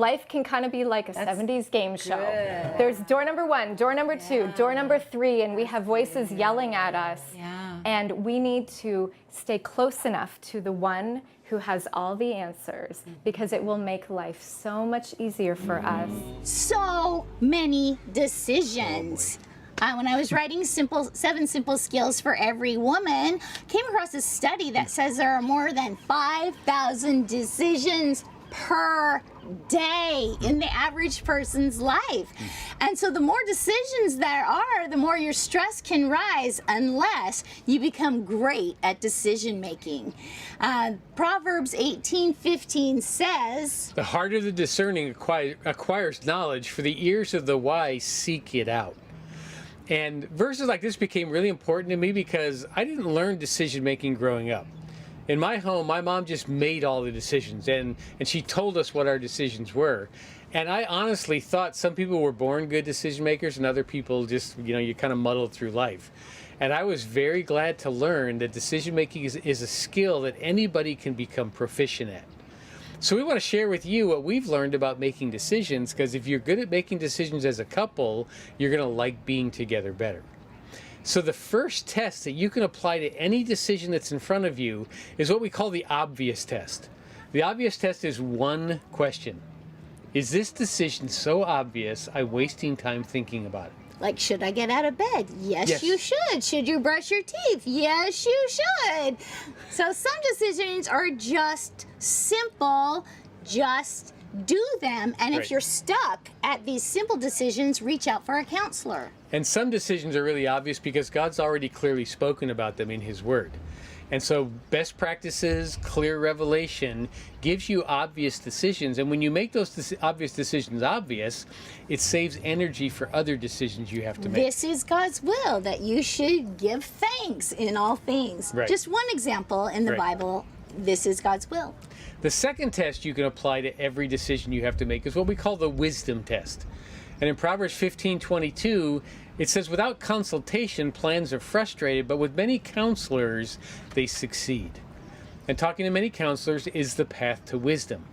Life can kind of be like a 70s game show. good. There's door number 1, door number 2, door number 3, and we have voices yelling at us. Yeah. And we need to stay close enough to the one who has all the answers, because it will make life so much easier for us. So many decisions. When I was writing 7 simple skills for every woman, came across a study that says there are more than 5,000 decisions per day in the average person's life. And so the more decisions there are, the more your stress can rise unless you become great at decision making. Proverbs 18:15 says, The heart of the discerning acquires knowledge, for the ears of the wise seek it out. And verses like this became really important to me because I didn't learn decision making growing up. In my home, my mom just made all the decisions, and she told us what our decisions were. And I honestly thought some people were born good decision makers and other people just, you kind of muddled through life. And I was very glad to learn that decision making is a skill that anybody can become proficient at. So we want to share with you what we've learned about making decisions, because if you're good at making decisions as a couple, you're going to like being together better. So the first test that you can apply to any decision that's in front of you is what we call the obvious test. The obvious test is one question. Is this decision so obvious I'm wasting time thinking about it? like, should I get out of bed? Yes, Yes. you should. Should you brush your teeth? Yes, you should. So some decisions are just simple, just do them. And Right. if you're stuck at these simple decisions, reach out for a counselor. And some decisions are really obvious because God's already clearly spoken about them in His Word. And so best practices, clear revelation gives you obvious decisions. And when you make those obvious decisions obvious, it saves energy for other decisions you have to make. This is God's will, that you should give thanks in all things. Right. Just one example in the Right. Bible, this is God's will. The second test you can apply to every decision you have to make is what we call the wisdom test. And in Proverbs 15:22, it says, without consultation, plans are frustrated, but with many counselors, they succeed. And talking to many counselors is the path to wisdom.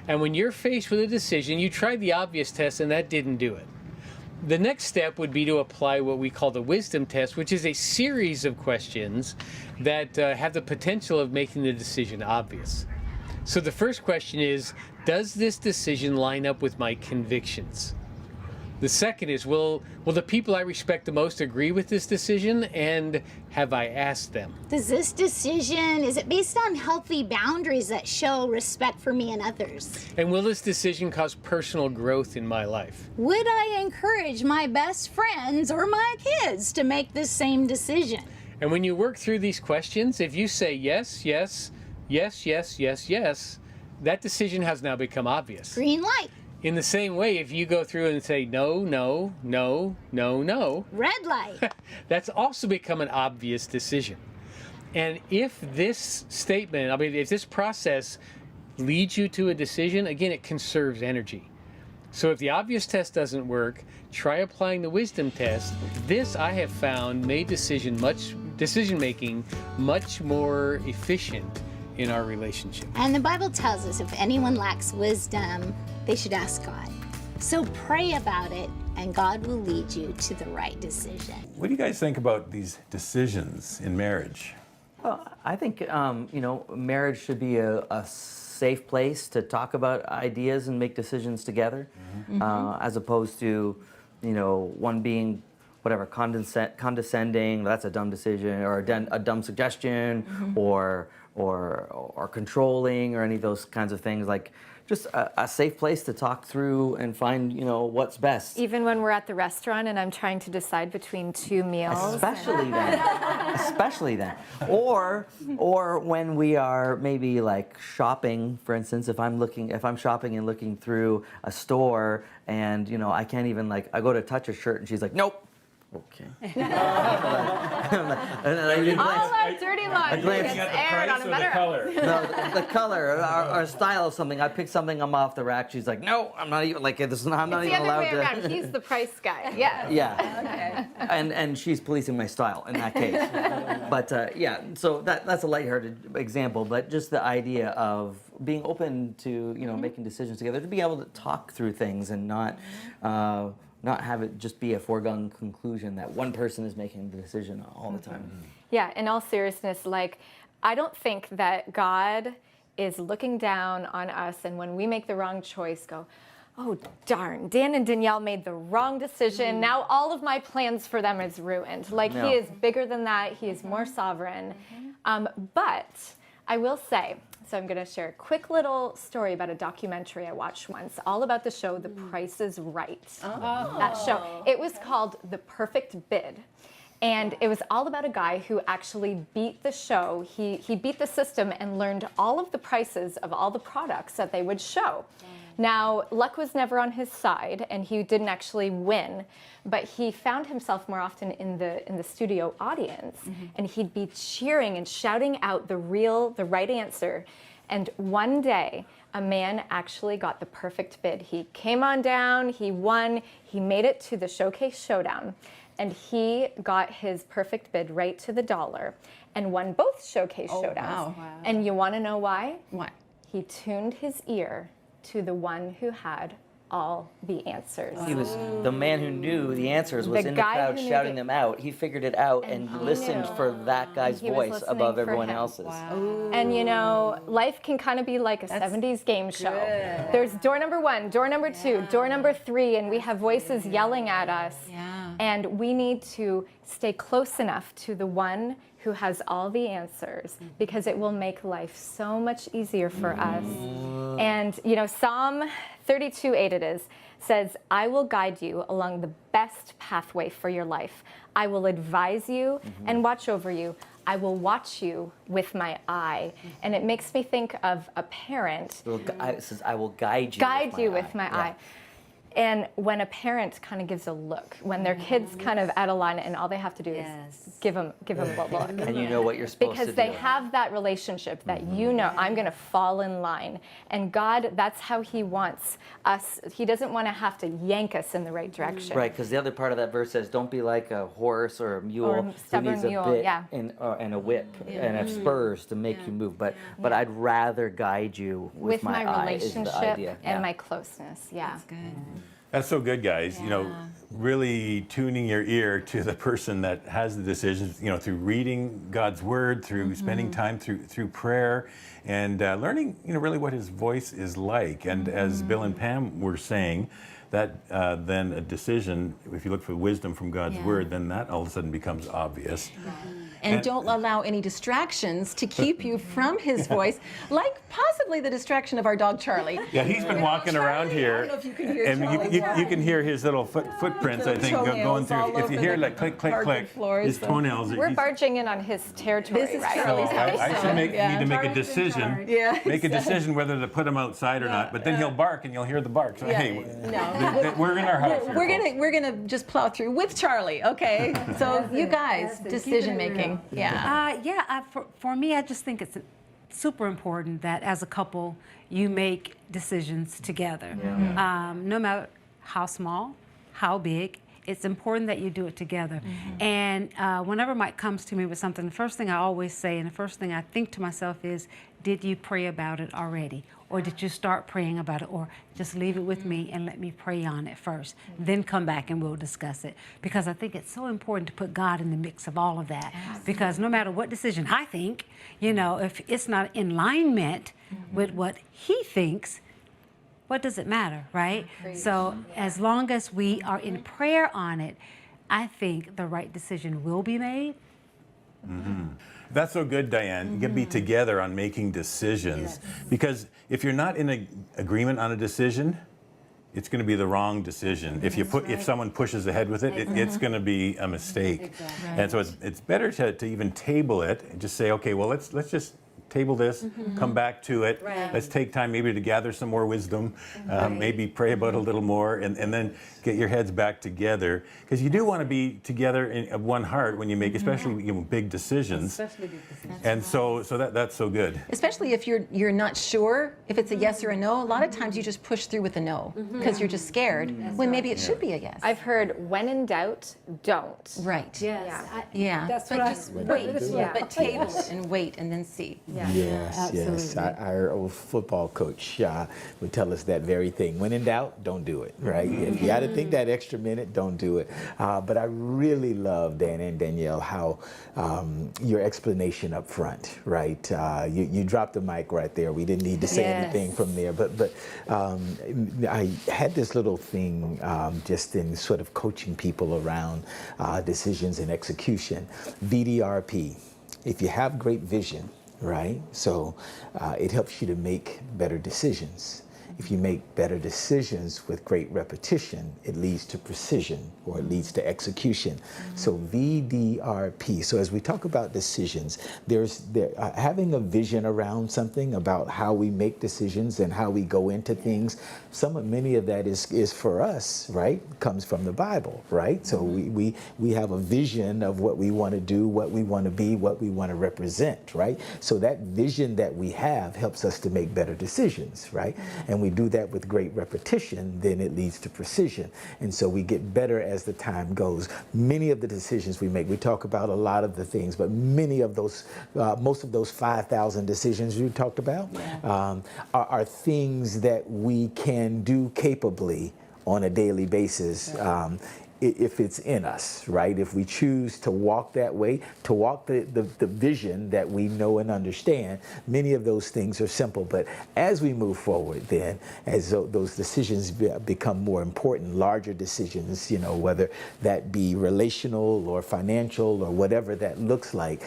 And when you're faced with a decision, you tried the obvious test and that didn't do it. The next step would be to apply what we call the wisdom test, which is a series of questions that have the potential of making the decision obvious. So the first question is, does this decision line up with my convictions? The second is, will the people I respect the most agree with this decision, and have I asked them? Does this decision, is it based on healthy boundaries that show respect for me and others? And will this decision cause personal growth in my life? Would I encourage my best friends or my kids to make this same decision? And when you work through these questions, if you say yes, yes, yes, yes, yes, yes, that decision has now become obvious. Green light. In the same way, if you go through and say no, no, no, no, no, Red light. that's also become an obvious decision. And if this statement, if this process leads you to a decision, again, it conserves energy. So if the obvious test doesn't work, try applying the wisdom test. This, I have found, made decision making much more efficient in our relationship. And the Bible tells us if anyone lacks wisdom, they should ask God. So pray about it, and God will lead you to the right decision. What do you guys think about these decisions in marriage? Well, I think marriage should be a safe place to talk about ideas and make decisions together, as opposed to, one being whatever condescending. That's a dumb decision, or a dumb suggestion, or controlling, or any of those kinds of things. Like, just a safe place to talk through and find, what's best. Even when we're at the restaurant and I'm trying to decide between two meals. Especially then. Especially then. Or when we are maybe like shopping, for instance, if I'm shopping and looking through a store and, I can't even I go to touch a shirt and she's like, nope. Okay. All our dirty laundry gets aired on a better. No, the color or style of something. I pick something, I'm off the rack. She's like, no, I'm not even I'm not even allowed to. It's the other way around. He's the price guy. Yeah. Yeah. Okay. And she's policing my style in that case. But so that's a lighthearted example. But just the idea of being open to making decisions together, to be able to talk through things and not have it just be a foregone conclusion that one person is making the decision all the time. Yeah, in all seriousness, like, I don't think that God is looking down on us and when we make the wrong choice go, oh darn, Dan and Danielle made the wrong decision. Now all of my plans for them is ruined. Like, No. He is bigger than that. He is more sovereign. But I will say, so I'm going to share a quick little story about a documentary I watched once, all about the show The Price is Right. That show. It was called The Perfect Bid. And it was all about a guy who actually beat the show. He beat the system and learned all of the prices of all the products that they would show. Now, luck was never on his side, and he didn't actually win, but he found himself more often in the studio audience, and he'd be cheering and shouting out the right answer. And one day, a man actually got the perfect bid. He came on down, he won, he made it to the Showcase Showdown, and he got his perfect bid right to the dollar and won both Showcase Showdowns. Wow. And you want to know why? Why? He tuned his ear to the one who had all the answers. He was the man who knew the answers was The in the guy crowd who knew shouting the- them out. He figured it out and he listened knew. for that guy's He was voice listening above for everyone him. else's. And life can kind of be like a 70s game show. There's door number 1, door number 2, door number 3, and we have voices yelling at us. Yeah. And we need to stay close enough to the one who has all the answers, because it will make life so much easier for us. And Psalm 32:8 it is, says, I will guide you along the best pathway for your life. I will advise you and watch over you. I will watch you with my eye. And it makes me think of a parent. It says, I will guide you With my eye. And when a parent kind of gives a look, when their kid's kind of out of line and all they have to do is give them a look. And you know what you're supposed to do. Because they have that relationship that I'm going to fall in line. And God, that's how He wants us. He doesn't want to have to yank us in the right direction. Right, because the other part of that verse says, don't be like a horse or a mule Or a who stubborn needs a mule, bit yeah. and a whip and a spurs to make you move. But I'd rather guide you with my eye is the relationship idea. and my closeness. Yeah. That's good. That's so good, guys. Really tuning your ear to the person that has the decisions, through reading God's word, through spending time through prayer, and learning, really what His voice is like. And as Bill and Pam were saying, that then a decision, if you look for wisdom from God's word, then that all of a sudden becomes obvious. And don't allow any distractions to keep you from His voice, like possibly the distraction of our dog Charlie. Yeah, he's been walking around here, I don't know if you can hear and Charlie you can hear his little footprints, I think, going toenails all through. If you over hear the like click, click, carpet click, floors, his so- toenails. We're he's- barging in on his territory, This is right? So Charlie's house. I should need to make a decision. Yeah, Make a decision whether to put him outside or not. But then he'll bark, and you'll hear the bark. So hey, No. we're in our house. here, folks. We're gonna just plow through with Charlie, okay? So you guys, decision making, yeah. For me, I just think it's super important that as a couple, you make decisions together. No matter how small, how big, it's important that you do it together. And whenever Mike comes to me with something, the first thing I always say and the first thing I think to myself is, did you pray about it already? Or did you start praying about it? Or just leave it with me and let me pray on it first. Then come back and we'll discuss it. Because I think it's so important to put God in the mix of all of that. Because no matter what decision I think, if it's not in alignment with what He thinks, what does it matter, right? So as long as we are in prayer on it, I think the right decision will be made. That's so good, Diane. You can be together on making decisions. Because if you're not in agreement on a decision, it's going to be the wrong decision. If someone pushes ahead with it, it's going to be a mistake. And so it's better to even table it and just say, okay, well, let's just table this, come back to it. Let's take time maybe to gather some more wisdom, maybe pray about it a little more, and then get your heads back together. Because you do want to be together of one heart when you make, especially big decisions. And so that's so good. Especially if you're not sure if it's a yes or a no. A lot of times you just push through with a no because you're just scared when maybe it should be a yes. I've heard, when in doubt, don't. Right. Yes. Yeah. That's But what just I wait. Yeah. But table it and wait and then see. Yes, yes. Our old football coach would tell us that very thing. When in doubt, don't do it, right? If you got to think that extra minute, don't do it. But I really love, Dan and Danielle, how your explanation up front, right? You dropped the mic right there. We didn't need to say anything from there. But I had this little thing just in sort of coaching people around decisions and execution. VDRP. If you have great vision, right? So it helps you to make better decisions. If you make better decisions with great repetition, it leads to precision, or it leads to execution. So VDRP. So as we talk about decisions, having a vision around something about how we make decisions and how we go into things. Many of that is for us, right? Comes from the Bible, right? So we have a vision of what we want to do, what we want to be, what we want to represent, right? So that vision that we have helps us to make better decisions, right? And we do that with great repetition, then it leads to precision. And so we get better as the time goes. Many of the decisions we make, we talk about a lot of the things, but many of those, most of those 5,000 decisions you talked about are things that we can do capably on a daily basis. If it's in us, right? If we choose to walk that way, to walk the vision that we know and understand, many of those things are simple. But as we move forward then, as those decisions become more important, larger decisions, whether that be relational or financial or whatever that looks like,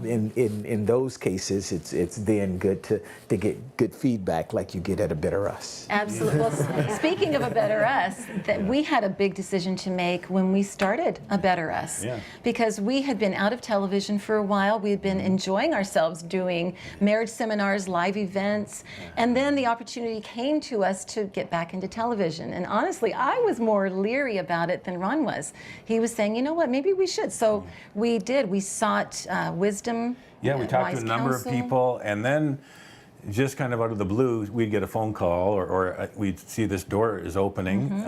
in those cases, it's then good to get good feedback like you get at a Better Us. Absolutely. Well, speaking of a Better Us, that we had a big decision to make when we started a Better Us, because we had been out of television for a while. We had been enjoying ourselves doing marriage seminars, live events, and then the opportunity came to us to get back into television. And honestly, I was more leery about it than Ron was. He was saying, you know what, maybe we should. So we did. We sought wisdom. Yeah, we talked to a number counsel. of people, and then just kind of out of the blue, we'd get a phone call, or we'd see this door is opening,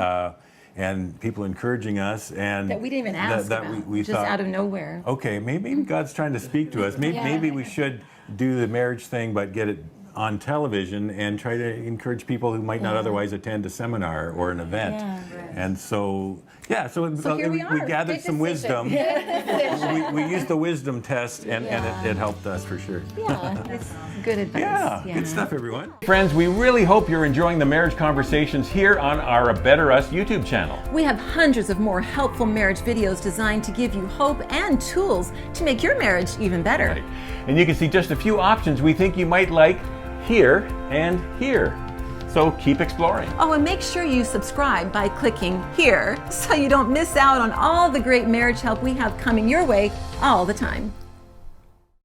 and people encouraging us, and that we didn't even ask about, we just thought, out of nowhere. Okay, maybe God's trying to speak to us. Maybe we should do the marriage thing, but get it on television and try to encourage people who might not otherwise attend a seminar or an event. And so here we gathered Big some decision. wisdom. we used the wisdom test, and it helped us for sure. Yeah, it's good advice. Yeah, good stuff, everyone. Friends, we really hope you're enjoying the marriage conversations here on our Better Us YouTube channel. We have hundreds of more helpful marriage videos designed to give you hope and tools to make your marriage even better. Right. And you can see just a few options we think you might like here and here. So keep exploring. Oh, and make sure you subscribe by clicking here so you don't miss out on all the great marriage help we have coming your way all the time.